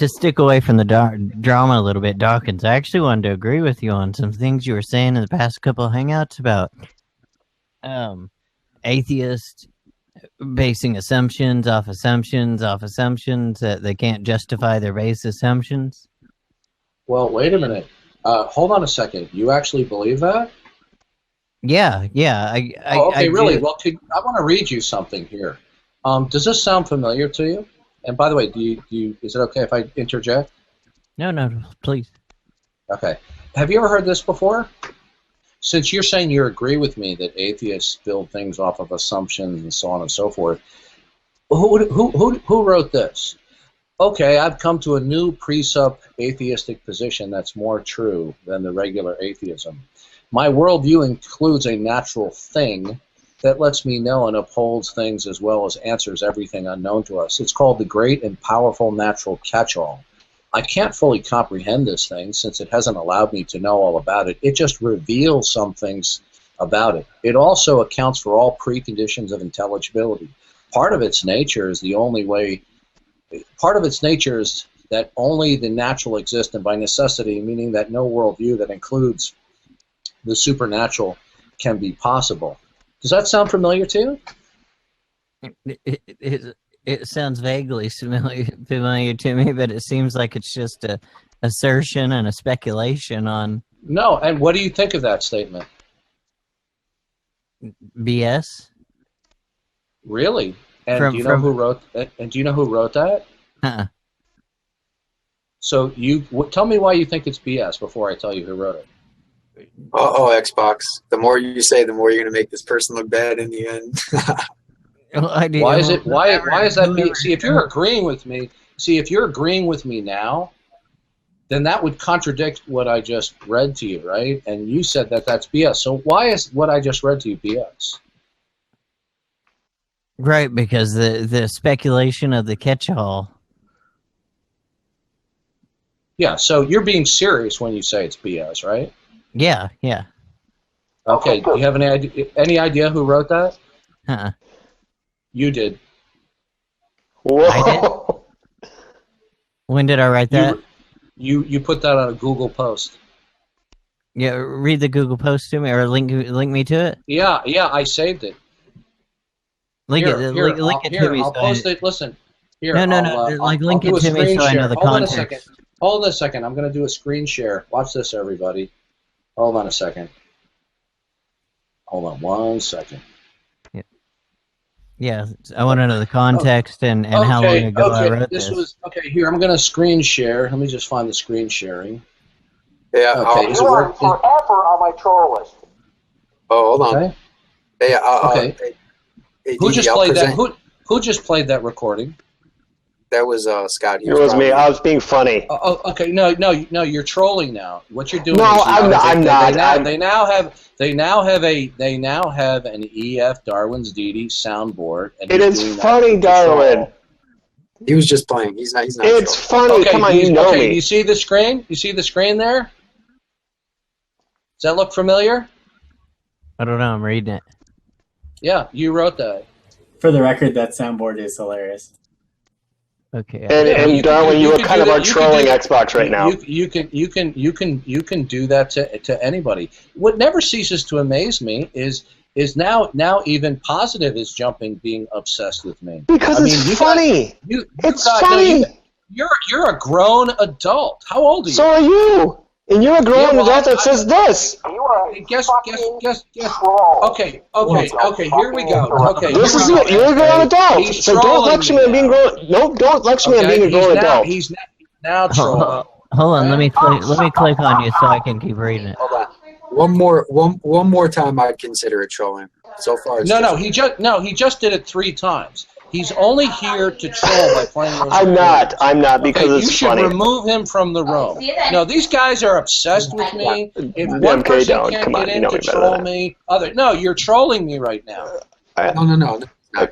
to stick away from the drama a little bit, Dawkins, I actually wanted to agree with you on some things you were saying in the past couple of hangouts about atheists basing assumptions off assumptions that they can't justify their base assumptions. Well, wait a minute. Hold on a second. You actually believe that? Yeah. Okay, really? Well, I want to read you something here. Does this sound familiar to you? And by the way, is it okay if I interject? No, please. Okay. Have you ever heard this before? Since you're saying you agree with me that atheists build things off of assumptions and so on and so forth, who wrote this? Okay, I've come to a new presup atheistic position that's more true than the regular atheism. My worldview includes a natural thing that lets me know and upholds things as well as answers everything unknown to us. It's called the great and powerful natural catch-all. I can't fully comprehend this thing since it hasn't allowed me to know all about it. It just reveals some things about it. It also accounts for all preconditions of intelligibility. Part of its nature is that only the natural exist, and by necessity, meaning that no worldview that includes the supernatural can be possible. Does that sound familiar to you? It sounds vaguely familiar to me, but it seems like it's just a assertion and a speculation on... No, and what do you think of that statement? BS? Really? And do you know who wrote that? Uh-uh. So tell me why you think it's BS before I tell you who wrote it. Xbox. The more you say, the more you're going to make this person look bad in the end. Why is that being? See, if you're agreeing with me now, then that would contradict what I just read to you, right? And you said that that's BS. So why is what I just read to you BS? Right, because the speculation of the catch-all. Yeah, so you're being serious when you say it's BS, right? Yeah. Okay, do you have any idea who wrote that? Uh-uh. You did. Whoa. I did? When did I write that? You put that on a Google post. Yeah, read the Google post to me, or link me to it. Yeah, I saved it. Link it to me. I'll post it. Listen, here. No. Link it to me so I know the context. Hold on a second. I'm going to do a screen share. Watch this, everybody. Hold on a second. Hold on 1 second. Yeah, I want to know the context and how long ago I wrote this. Here, I'm going to screen share. Let me just find the screen sharing. Yeah. Okay. You are forever on my troll list. Oh, hold on. Okay. Hey, okay. Hey, who just played that? Who just played that recording? That was Scott. It was me. I was being funny. Okay. No. You're trolling now. What you're doing? No, I'm not. They now have an EF Darwin's Didi soundboard. And it is funny, Darwin. He was just playing. He's not. It's funny. Okay, come on, you know me. You see the screen? You see the screen there? Does that look familiar? I don't know. I'm reading it. Yeah, you wrote that. For the record, that soundboard is hilarious. Okay. And Darwin, you were kind of our trolling Xbox right now. You can do that to anybody. What never ceases to amaze me is now even Positive is being obsessed with me. Because it's funny. It's funny. You're a grown adult. How old are you? So are you. And you're a grown adult that says this. Guess. Okay. Here we go. Okay. This is it. You're a grown adult. So don't lecture me on being grown. No, don't lecture me on being a grown adult. He's now trolling. Hold on. Let me click on you so I can keep reading it. Hold on. One more time, I'd consider it trolling. So far, he just did it 3 times. He's only here to troll by playing those I'm not because it's funny. You should remove him from the room. No, these guys are obsessed with me. If one person can't get in to troll me, no, you're trolling me right now. No.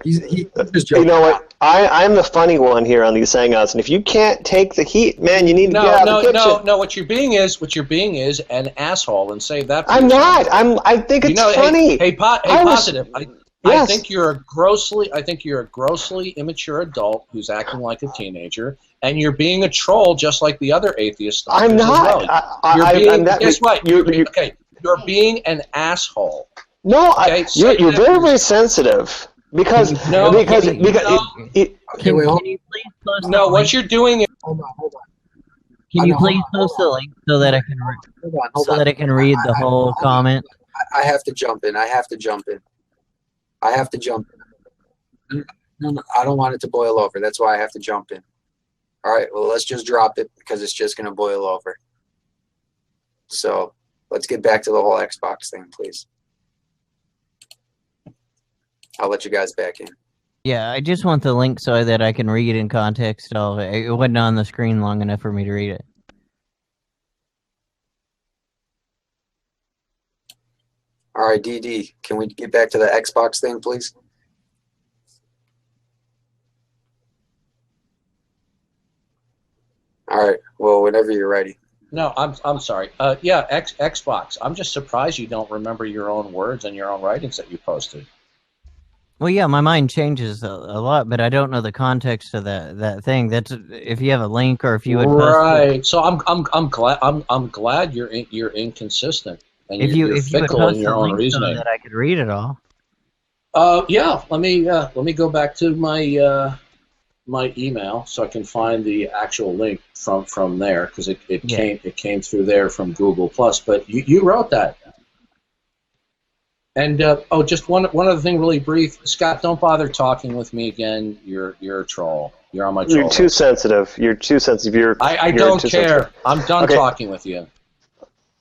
He's just joking. You know what? I'm the funny one here on these hangouts, and if you can't take the heat, man, you need to get out of the kitchen. No. What you're being is an asshole, and save that. I'm not. I think it's funny. Positive. Yes. I think you're a grossly immature adult who's acting like a teenager, and you're being a troll just like the other atheist stalkers I'm not. as well. I'm not. Guess what? You, Okay, you're being an asshole. no, Okay, you're very, very sensitive. Because No, because no. Okay, Can wait, hold you please post the No, link? what you're doing is on. Can you No, please hold post the link so that I can Hold on. that I can read the whole comment? I have to jump in. I have to jump in. No, I don't want it to boil over. That's why I have to jump in. All right, well, let's just drop it because it's just going to boil over. So let's get back to the whole Xbox thing, please. I'll let you guys back in. Yeah, I just want the link so that I can read in context all of it. It wasn't on the screen long enough for me to read it. All right, DD, can we get back to the Xbox thing, please? All right, well, whenever you're ready. no. I'm sorry. Yeah, Xbox. I'm just surprised you don't remember your own words and your own writings that you posted. Well, yeah, my mind changes a lot, but I don't know the context of that thing. That's if you have a link or if you would post it. Right. So I'm glad you're inconsistent and If you're you would fickle post in your the own link reasoning. so that I could read it all. Yeah. Let me go back to my my email so I can find the actual link from there because it came through there from Google Plus. But you wrote that. And just one other thing, really brief. Scott, don't bother talking with me again. You're a troll. You're on my troll. You're too sensitive. You're too sensitive. I you're don't too care. sensitive. I'm done Okay. talking with you.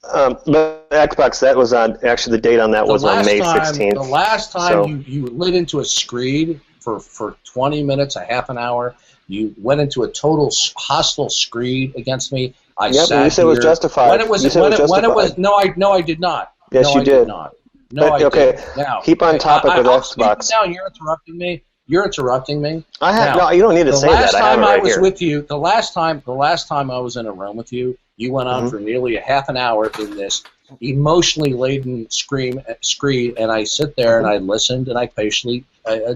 But Xbox, that was on. Actually, the date on that was on May 16th. The last time So- you lit into a screed for 20 minutes, a half an hour. You went into a total hostile screed against me. I Yep, sat you said it was here. justified. When it was You said it was when it was justified. no, I did not. Yes, no, you I did. not. No, But, I okay, did. Now keep on topic with I'm speaking Xbox. now, and you're interrupting me. You're interrupting me. I have Now, no. You don't need to The say last that. I have time it I right was here. with you, the last time I was in a room with you, you went on for nearly a half an hour in this emotionally laden screed, and I sit there and I listened and I patiently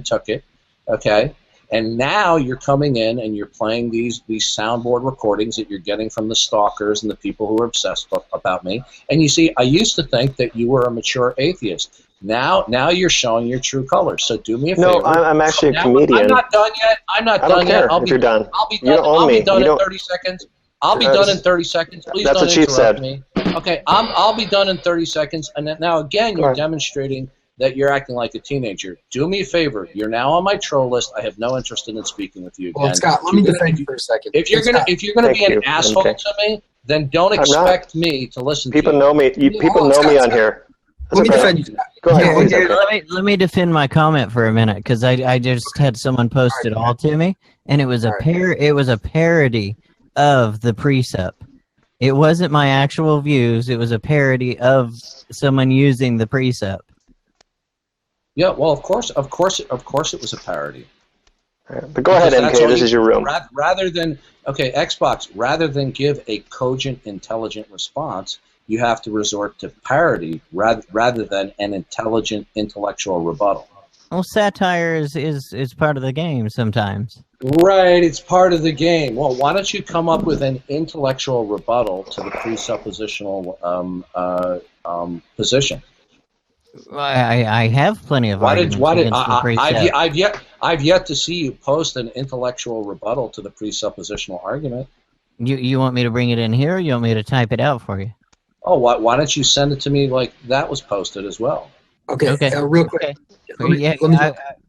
took it. Okay. And now you're coming in and you're playing these soundboard recordings that you're getting from the stalkers and the people who are obsessed about me. And you see, I used to think that you were a mature atheist. Now you're showing your true colors. So do me a favor. No, I'm actually a comedian. I'm not done yet. I'm not I done don't care yet. if you're done. I'll be You done. don't own I'll me. be done You in don't- 30 seconds. I'll be done in 30 seconds. Please That's don't what Chief interrupt said. me. Okay, I'll be done in 30 seconds. And then, now again, Go you're ahead. demonstrating that you're acting like a teenager. Do me a favor. You're now on my troll list. I have no interest in speaking with you again. Well, Scott, let me defend you for a second. If you're gonna be Thank an you. asshole Okay. to me, then don't not. expect me to listen People to you. know me. People know me on here. Let me That's okay. defend you. Go ahead, Yeah, please. yeah. Okay. Let me defend my comment for a minute because I just had someone post it all to me, and it was a parody of the precept. It wasn't my actual views. It was a parody of someone using the precept. Yeah, well, of course, it was a parody. All right. But go ahead, Because that's MK. all This you- is your room. Rather than Xbox, rather than give a cogent, intelligent response, you have to resort to parody rather than an intelligent, intellectual rebuttal. Well, satire is part of the game sometimes. Right, it's part of the game. Well, why don't you come up with an intellectual rebuttal to the presuppositional position? I have plenty of arguments against the precept. I've yet to see you post an intellectual rebuttal to the presuppositional argument. You want me to bring it in here, or you want me to type it out for you? Oh, why don't you send it to me like that was posted as well? Okay, real quick. Okay. Let me- Yeah, let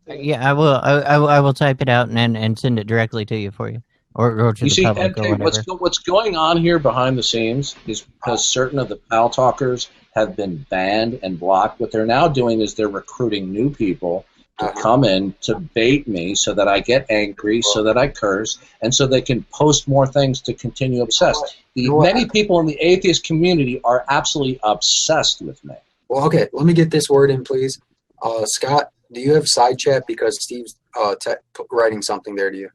me- I will. I will type it out and send it directly to you for you, or to You the see, public or MK, whatever. what's going on here behind the scenes is because certain of the pal talkers have been banned and blocked. What they're now doing is they're recruiting new people to come in to bait me so that I get angry, so that I curse, and so they can post more things to continue obsessed. Many people in the atheist community are absolutely obsessed with me. Well, okay, let me get this word in, please. Scott, do you have side chat? Because Steve's writing something there to you.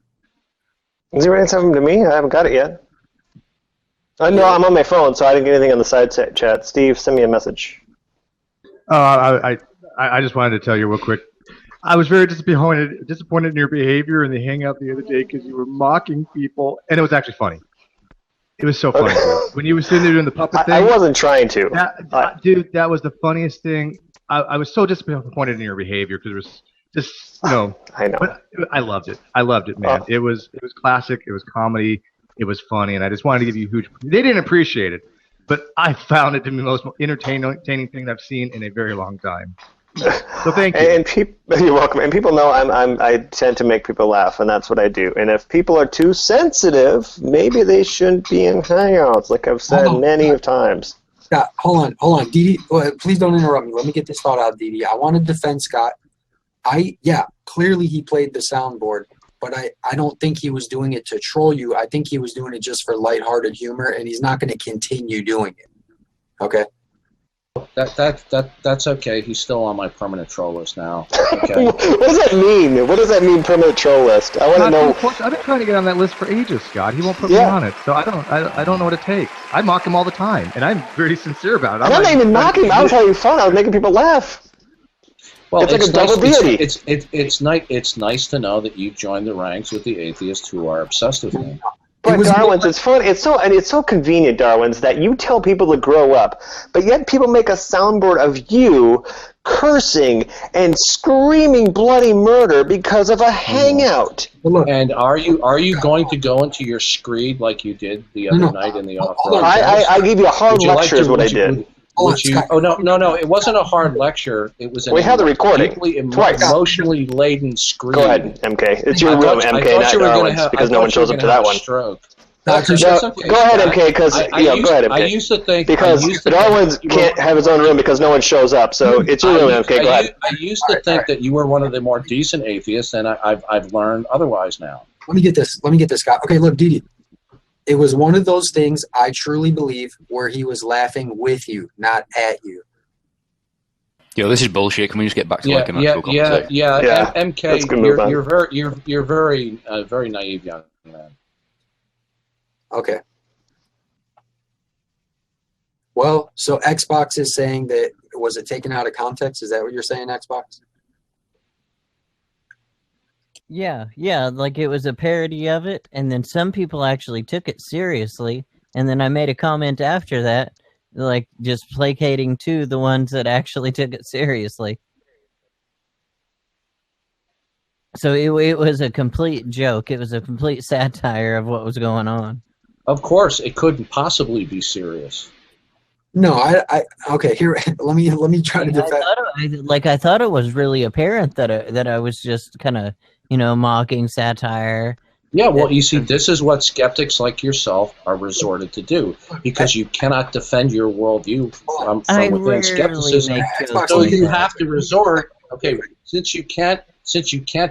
Is he writing something to me? I haven't got it yet. No, I'm on my phone, so I didn't get anything on the side chat. Steve, send me a message. I just wanted to tell you real quick. I was very disappointed in your behavior in the hangout the other day because you were mocking people, and it was actually funny. It was so funny, dude. When you were sitting there doing the puppet thing. I wasn't trying to. Dude, that was the funniest thing. I was so disappointed in your behavior because it was just, I know. But I loved it. I loved it, man. It was classic. It was comedy. It was funny, and I just wanted to give you a huge. They didn't appreciate it, but I found it to be the most entertaining thing I've seen in a very long time. So thank you. And you're welcome. And people know I tend to make people laugh, and that's what I do. And if people are too sensitive, maybe they shouldn't be in hangouts, like I've said many times. Scott, hold on. Dee, please don't interrupt me. Let me get this thought out, Dee. I want to defend Scott. Clearly he played the soundboard, but I don't think he was doing it to troll you. I think he was doing it just for lighthearted humor, and he's not going to continue doing it. Okay? That's okay. He's still on my permanent troll list now. Okay. What does that mean? What does that mean, permanent troll list? I want to know. I've been trying to get on that list for ages, Scott. He won't put me on it, so I don't know what it takes. I mock him all the time, and I'm very sincere about it. I'm not even mocking him. I was having fun. I was making people laugh. Well, it's like a double deity. It's nice to know that you joined the ranks with the atheists who are obsessed with me. But Darwin's, it's fun. It's so convenient, Darwin's, that you tell people to grow up, but yet people make a soundboard of you cursing and screaming bloody murder because of a hangout. And are you going to go into your screed like you did the other night in the off-road? I gave you a hard lecture is what I did. No, it wasn't a hard lecture. It was we had the recording deeply emotionally laden scream. Go ahead, MK. It's your room, MK, not Darwin's, because no one shows up to that one. Stroke. Go ahead, MK, because go ahead, MK. I used to think because Darwin's can't have his own room because no one shows up. So it's your room, MK. Go ahead. I used to think that you were one of the more decent atheists, and I've learned otherwise now. Let me get this, Scott. Okay, look, Didi. It was one of those things, I truly believe, where he was laughing with you, not at you. Yo, this is bullshit. Can we just get back to like an actual conversation? Yeah. MK, you're very very naive young man. Okay. Well, so Xbox is saying that, was it taken out of context? Is that what you're saying, Xbox? Yeah, like it was a parody of it, and then some people actually took it seriously, and then I made a comment after that, like just placating to the ones that actually took it seriously. So it was a complete joke. It was a complete satire of what was going on. Of course, it couldn't possibly be serious. No, okay. Here, let me try to defend. I thought it was really apparent that I was just kind of, mocking satire. Yeah, well, you see, this is what skeptics like yourself are resorted to do, because you cannot defend your worldview from within skepticism. So you have to resort. Okay, since you can't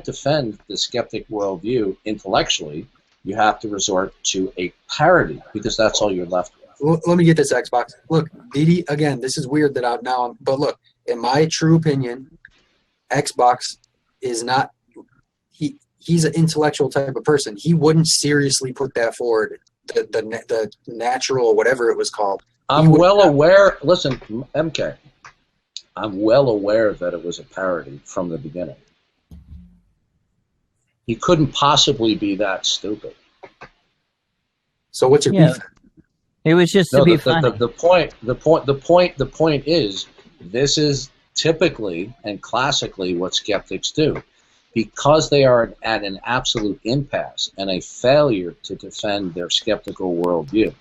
defend the skeptic worldview intellectually, you have to resort to a parody, because that's all you're left with. Let me get this, Xbox. Look, Didi, again, this is weird that but look, in my true opinion, Xbox is not. He's an intellectual type of person. He wouldn't seriously put that forward. The natural, whatever it was called. I'm well aware. Listen, MK. I'm well aware that it was a parody from the beginning. He couldn't possibly be that stupid. So what's your beef? It was just to be funny. The point is, this is typically and classically what skeptics do. Because they are at an absolute impasse and a failure to defend their skeptical worldview.